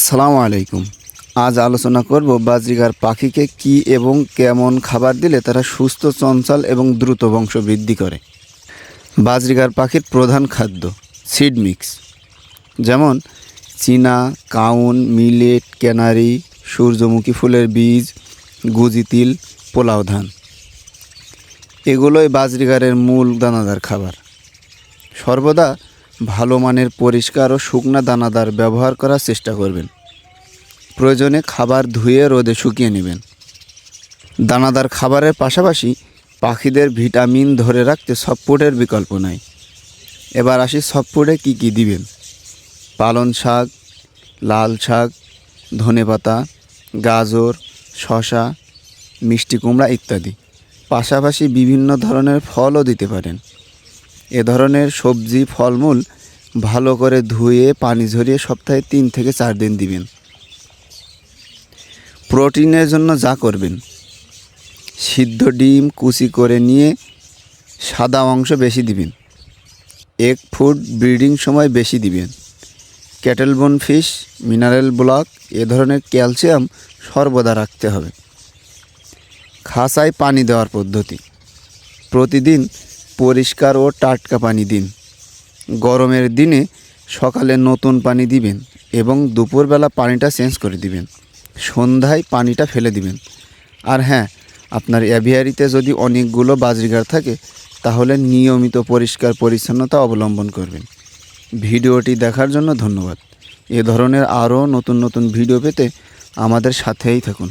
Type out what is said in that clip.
আসসালামু আলাইকুম। আজ আলোচনা করব বাজরিগার পাখিকে কি এবং কেমন খাবার দিলে তারা সুস্থ, চঞ্চল এবং দ্রুত বংশ বৃদ্ধি করে। বাজরিগার পাখির প্রধান খাদ্য সিড মিক্স, যেমন চীনা, কাউন, মিলেট, ক্যানারি, সূর্যমুখী ফুলের বীজ, গুজি তিল, পোলাও ধান। এগুলোই বাজরিগারের মূল দানাদার খাবার। সর্বদা ভালো মানের পরিষ্কার ও শুকনা দানাদার ব্যবহার করার চেষ্টা করবেন। প্রয়োজনে খাবার ধুয়ে রোদে শুকিয়ে নেবেন। দানাদার খাবারের পাশাপাশি পাখিদের ভিটামিন ধরে রাখতে সফটফুডের বিকল্প নাই। এবার আসি সফটফুডে কী কী দিবেন। পালং শাক, লাল শাক, ধনেপাতা, গাজর, শসা, মিষ্টি কুমড়া ইত্যাদি। পাশাপাশি বিভিন্ন ধরনের ফলও দিতে পারেন। এ ধরনের সবজি, ফলমূল ভালো করে ধুয়ে পানি ঝরিয়ে সপ্তাহে 3 থেকে 4 দিন দিবেন। প্রোটিনের জন্য যা করবেন, সিদ্ধ ডিম কুচি করে নিয়ে সাদা অংশ বেশি দিবেন। এগ ফুড ব্রিডিং সময় বেশি দিবেন। ক্যাটেল বোন ফিশ, মিনারেল ব্লক এ ধরনের ক্যালসিয়াম সর্বদা রাখতে হবে। খাঁচায় পানি দেওয়ার পদ্ধতি: প্রতিদিন পরিষ্কার ও টাটকা পানি দিন। গরমের দিনে সকালে নতুন পানি দিবেন এবং দুপুরবেলা পানিটা চেঞ্জ করে দিবেন। সন্ধ্যায় পানিটা ফেলে দিবেন। আর হ্যাঁ, আপনার অ্যাভিয়ারিতে যদি অনেকগুলো বাজরিগার থাকে তাহলে নিয়মিত পরিষ্কার পরিচ্ছন্নতা অবলম্বন করবেন। ভিডিওটি দেখার জন্য ধন্যবাদ। এ ধরনের আরও নতুন নতুন ভিডিও পেতে আমাদের সাথেই থাকুন।